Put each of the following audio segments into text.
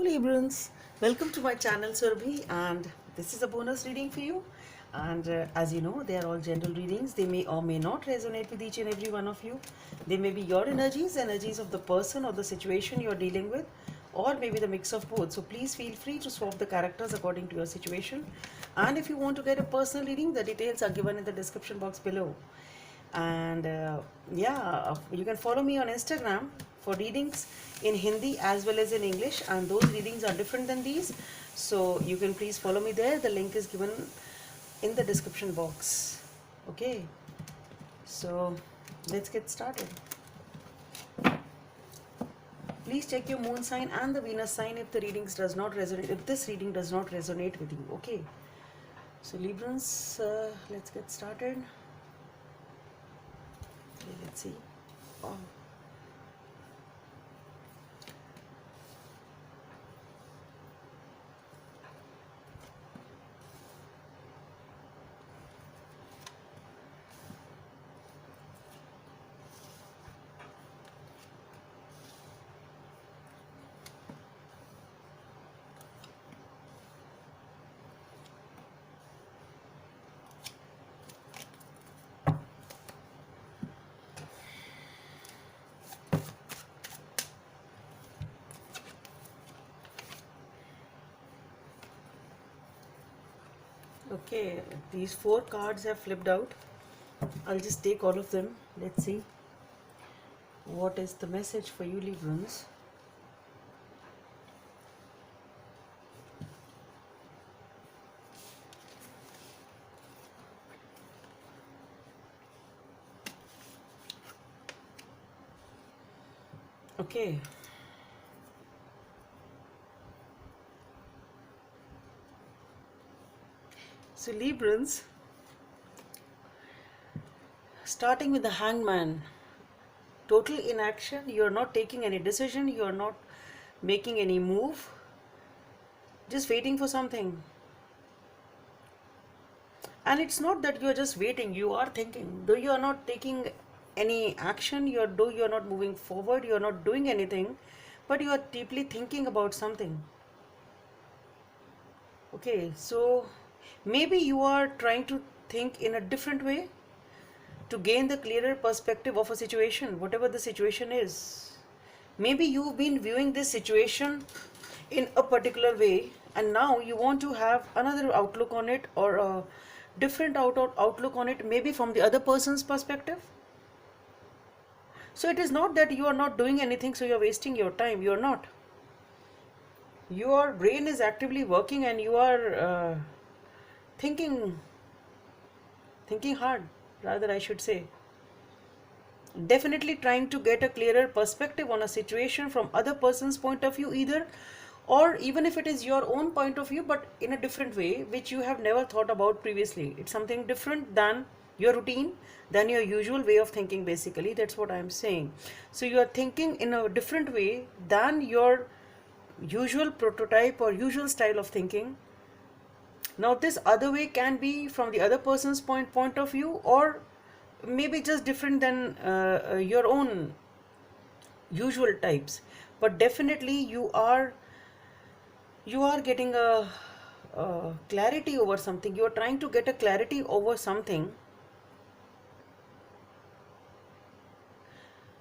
Librans, welcome to my channel Surbhi, and this is a bonus reading for you. And as you know, they are all general readings. They may or may not resonate with each and every one of you. They may be your energies of the person or the situation you're dealing with, or maybe the mix of both. So please feel free to swap the characters according to your situation. And if you want to get a personal reading, the details are given in the description box below. And yeah, you can follow me on Instagram for readings in Hindi as well as in English, and those readings are different than these, so you can please follow me there. The link is given in the description box. Okay, so let's get started. Please check your moon sign and the Venus sign if this reading does not resonate with you. Okay, so Librans, let's get started. Okay, let's see. Oh. Okay, these 4 cards have flipped out. I'll just take all of them. Let's see what is the message for you, Librans. Okay. So Librans, starting with the Hangman, total inaction. You are not taking any decision, you are not making any move, just waiting for something. And it's not that you are just waiting, you are thinking. Though you are not taking any action, you are not moving forward, you are not doing anything, but you are deeply thinking about something. Okay, so maybe you are trying to think in a different way to gain the clearer perspective of a situation, whatever the situation is. Maybe you've been viewing this situation in a particular way, and now you want to have another outlook on it, or a different outlook on it, maybe from the other person's perspective. So it is not that you are not doing anything, so you are wasting your time. You are not. Your brain is actively working, and you are thinking hard, rather I should say. Definitely trying to get a clearer perspective on a situation from other person's point of view, either, or even if it is your own point of view, but in a different way, which you have never thought about previously. It's something different than your routine, than your usual way of thinking, basically. That's what I'm saying. So you are thinking in a different way than your usual prototype or usual style of thinking. Now this other way can be from the other person's point of view, or maybe just different than your own usual types, but definitely you are getting a clarity over something. You are trying to get a clarity over something,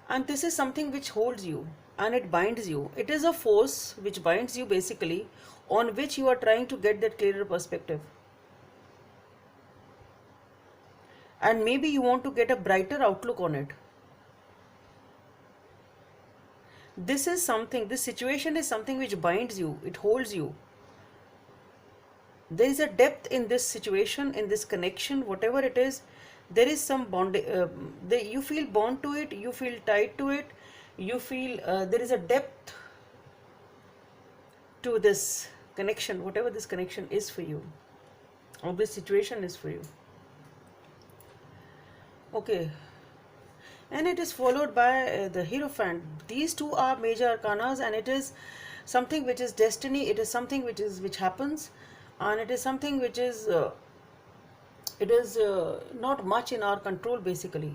and this is something which holds you and it binds you. It is a force which binds you, basically, on which you are trying to get that clearer perspective. And maybe you want to get a brighter outlook on it. This situation is something which binds you, it holds you. There is a depth in this situation, in this connection, whatever it is. There is some bond, you feel bound to it, you feel tied to it, you feel there is a depth to this connection, whatever this connection is for you, or this situation is for you. Okay, and it is followed by the Hierophant. These two are major arcanas, and it is something which is destiny. It is something which happens, and it is something which is not much in our control, basically.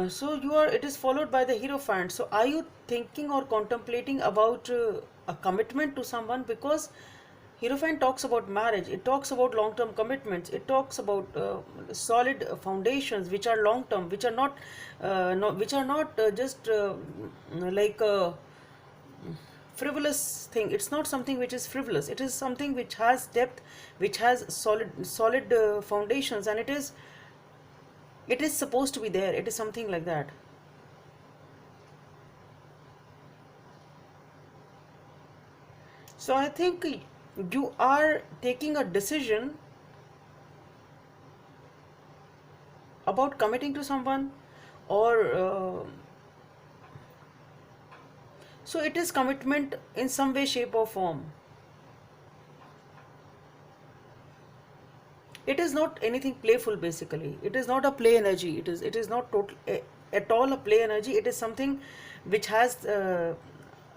So it is followed by the Hierophant. So are you thinking or contemplating about a commitment to someone, because Hierophant talks about marriage, it talks about long term commitments, it talks about solid foundations which are long term, which are not, which are not just like a frivolous thing. It's not something which is frivolous, it is something which has depth, which has solid foundations, and it is supposed to be there. It is something like that. So I think you are taking a decision about committing to someone, or so it is commitment in some way, shape, or form. It is not anything playful, basically. It is not a play energy. It is not at all a play energy. It is something which has a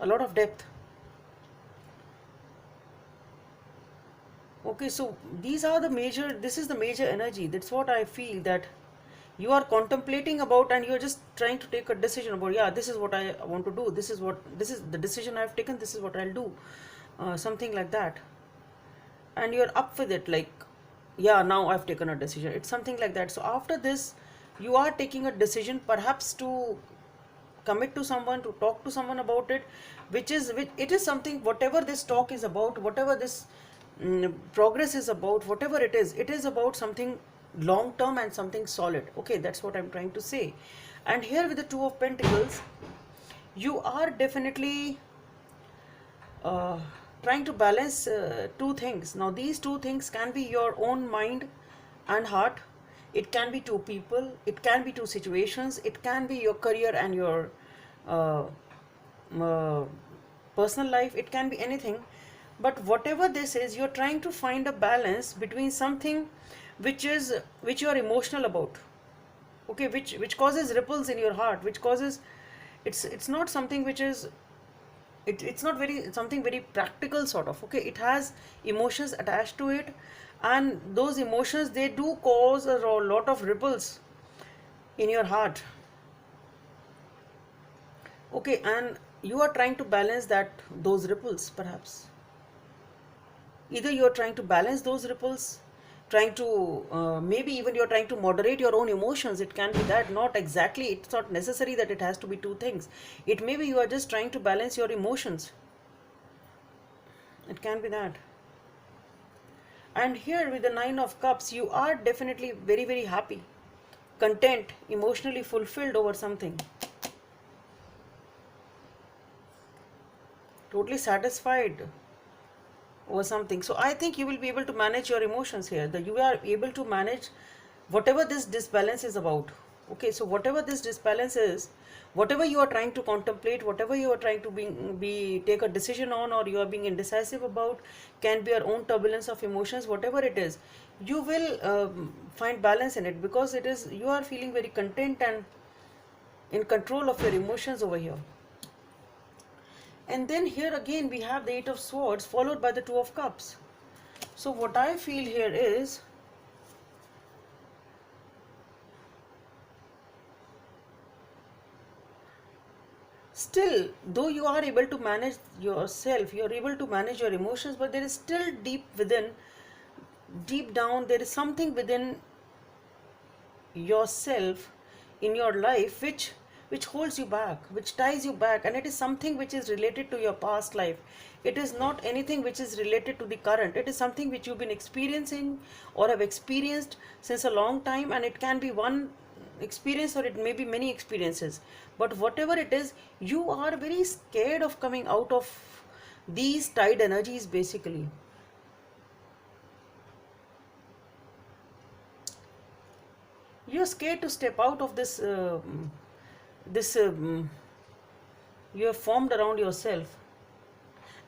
lot of depth. Okay, so this is the major energy. That's what I feel, that you are contemplating about, and you're just trying to take a decision about, yeah, this is what I want to do. This is the decision I've taken. This is what I'll do. Something like that. And you're up with it, like, yeah, now I've taken a decision. It's something like that. So after this, you are taking a decision, perhaps to commit to someone, to talk to someone about it, which it is something, whatever this talk is about, whatever this progress is about, whatever it is about something long term and something solid. Okay, that's what I'm trying to say. And here with the Two of Pentacles, you are definitely uh, trying to balance two things. Now, these two things can be your own mind and heart, it can be two people, it can be two situations, it can be your career and your uh, uh, personal life, it can be anything. But whatever this is, you're trying to find a balance between something which you are emotional about, okay, which causes ripples in your heart, which causes, it's not something which is, it's not very something very practical sort of, okay, it has emotions attached to it, and those emotions, they do cause a lot of ripples in your heart. Okay, and you are trying to balance those ripples, perhaps. Either you're trying to balance those ripples, trying to maybe even you're trying to moderate your own emotions. It can be that, not exactly, it's not necessary that it has to be two things. It may be you are just trying to balance your emotions. It can be that. And here with the Nine of Cups, you are definitely very, very happy, content, emotionally fulfilled over something, totally satisfied over something. So I think you will be able to manage your emotions here. That you are able to manage whatever this disbalance is about. Okay, so whatever this disbalance is, whatever you are trying to contemplate, whatever you are trying to be take a decision on, or you are being indecisive about, can be your own turbulence of emotions. Whatever it is, you will find balance in it, because it is, you are feeling very content and in control of your emotions over here. And then here again we have the Eight of Swords followed by the Two of Cups. So what I feel here is, still, though you are able to manage yourself, you are able to manage your emotions, but there is still deep down, there is something within yourself, in your life, which holds you back, which ties you back, and it is something which is related to your past life. It is not anything which is related to the current. It is something which you've been experiencing or have experienced since a long time, and it can be one experience or it may be many experiences. But whatever it is, you are very scared of coming out of these tied energies, basically. You're scared to step out of this you have formed around yourself.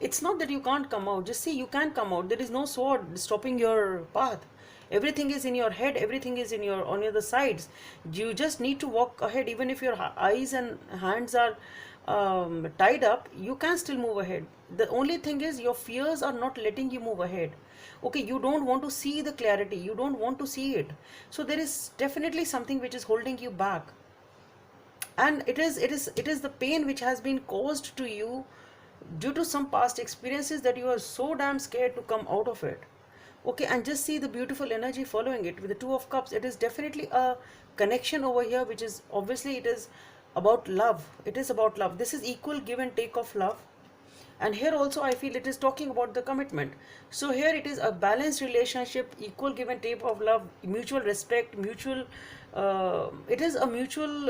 It's not that you can't come out, just see, you can come out. There is no sword stopping your path. Everything is in your head, everything is in your on your the sides. You just need to walk ahead. Even if your eyes and hands are tied up, you can still move ahead. The only thing is, your fears are not letting you move ahead. Okay, you don't want to see the clarity, you don't want to see it. So there is definitely something which is holding you back, and it is the pain which has been caused to you due to some past experiences that you are so damn scared to come out of it. Okay, and just see the beautiful energy following it with the Two of Cups. It is definitely a connection over here, which is obviously it is about love. It is about love. This is equal give and take of love. And here also I feel it is talking about the commitment. So here it is a balanced relationship, equal give and take of love, mutual respect, mutual it is a mutual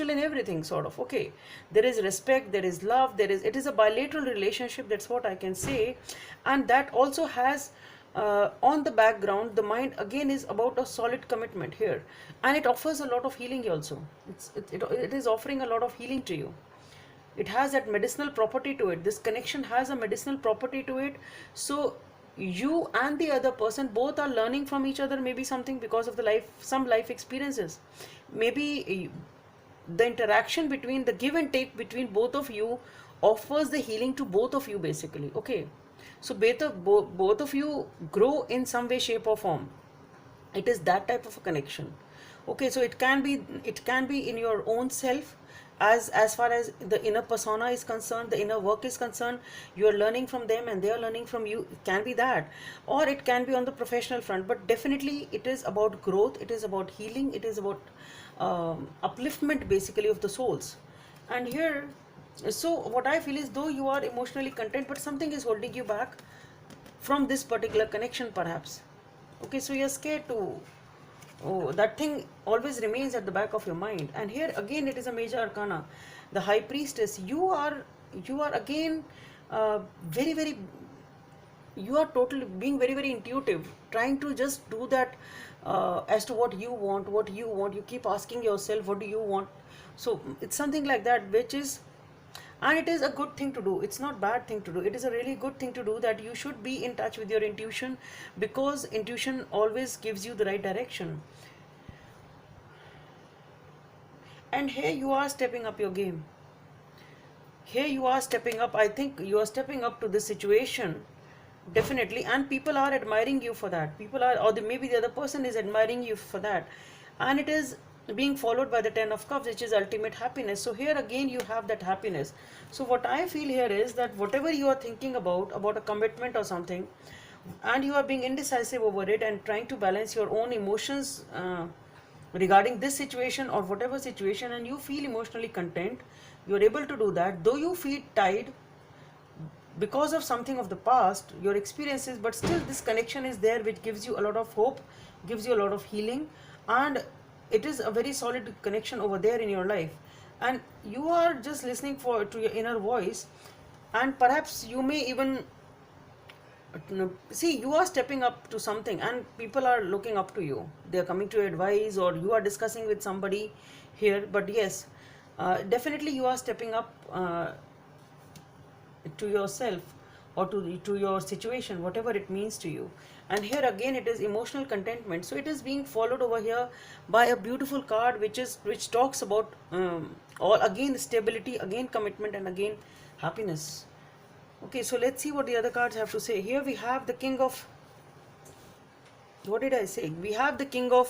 in everything, sort of. Okay, there is respect, there is love, there is, it is a bilateral relationship, that's what I can say. And that also has on the background, the mind again is about a solid commitment here, and it offers a lot of healing also. It is offering a lot of healing to you. It has that medicinal property to it. This connection has a medicinal property to it. So you and the other person both are learning from each other, maybe something because of the life, some life experiences. Maybe the interaction between the give and take between both of you offers the healing to both of you, basically. Okay, so both of you grow in some way, shape or form. It is that type of a connection. Okay, so it can be in your own self, as far as the inner persona is concerned, the inner work is concerned. You are learning from them and they are learning from you. It can be that, or it can be on the professional front. But definitely it is about growth, it is about healing, it is about upliftment, basically, of the souls. And here, so what I feel is, though you are emotionally content, but something is holding you back from this particular connection, perhaps. Okay, so you're scared to, oh, that thing always remains at the back of your mind. And here again it is a major arcana, the High Priestess. You are again very very, you are totally being very very intuitive, trying to just do that, as to what you want. You keep asking yourself, what do you want? So it's something like that, which is, and it is a good thing to do. It's not bad thing to do. It is a really good thing to do, that you should be in touch with your intuition, because intuition always gives you the right direction. And here you are stepping up your game. Here you are stepping up. I think you are stepping up to this situation, definitely. And people are admiring you for that. People are, or maybe the other person is admiring you for that. And it is being followed by the Ten of Cups, which is ultimate happiness. So here again you have that happiness. So what I feel here is that whatever you are thinking about a commitment or something, and you are being indecisive over it and trying to balance your own emotions regarding this situation or whatever situation, and you feel emotionally content, you are able to do that, though you feel tired because of something of the past, your experiences, but still this connection is there, which gives you a lot of hope, gives you a lot of healing, and it is a very solid connection over there in your life. And you are just listening to your inner voice, and perhaps you may even see, you are stepping up to something and people are looking up to you. They are coming to advise, or you are discussing with somebody here. But yes, definitely you are stepping up to yourself, or to your situation, whatever it means to you. And here again it is emotional contentment. So it is being followed over here by a beautiful card, which talks about all again stability, again commitment, and again happiness. Okay, so let's see what the other cards have to say. Here we have the King of, what did I say? We have the King of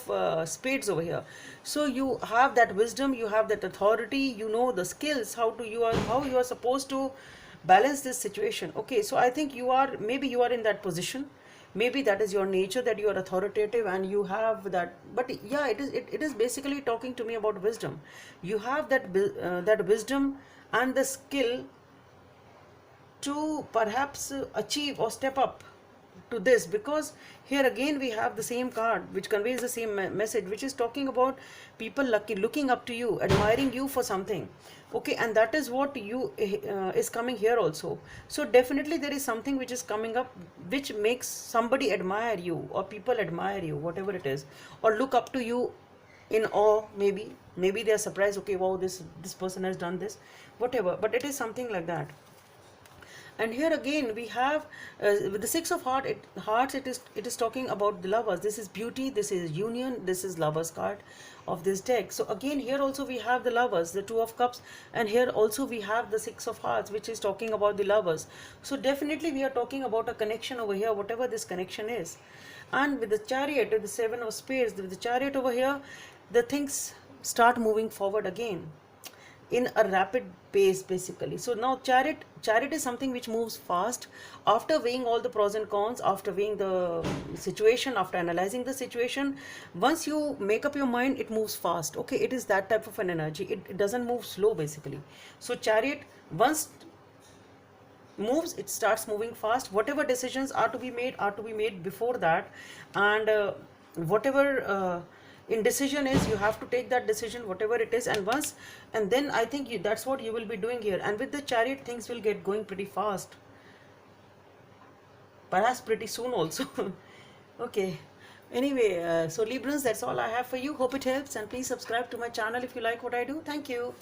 Spades over here. So you have that wisdom, you have that authority, you know the skills, how you are supposed to balance this situation. Okay, so I think maybe you are in that position. Maybe that is your nature, that you are authoritative and you have that. But yeah, it is basically talking to me about wisdom. You have that wisdom and the skill to perhaps achieve or step up to this, because here again we have the same card which conveys the same message, which is talking about people looking up to you, admiring you for something. Okay, and that is what you is coming here also. So definitely there is something which is coming up, which makes somebody admire you, or people admire you, whatever it is, or look up to you in awe. Maybe they are surprised, okay, wow, this person has done this, whatever, but it is something like that. And here again we have with the Six of Hearts, it is talking about the lovers. This is beauty, this is union, this is lovers card of this deck. So again here also we have the lovers, the Two of Cups, and here also we have the Six of Hearts, which is talking about the lovers. So definitely we are talking about a connection over here, whatever this connection is. And with the Chariot, with the Seven of Spades, with the Chariot over here, the things start moving forward again. in a rapid pace basically. So now chariot is something which moves fast after weighing all the pros and cons, after weighing the situation, after analyzing the situation. Once you make up your mind, it moves fast. Okay, it is that type of an energy. It doesn't move slow basically. So chariot, once moves, it starts moving fast. Whatever decisions are to be made before that. And whatever indecision is, you have to take that decision, whatever it is. And once, and then I think that's what you will be doing here. And with the chariot, things will get going pretty fast, perhaps pretty soon also. Okay, anyway, so Librans, that's all I have for you. Hope it helps, and please subscribe to my channel if you like what I do. Thank you.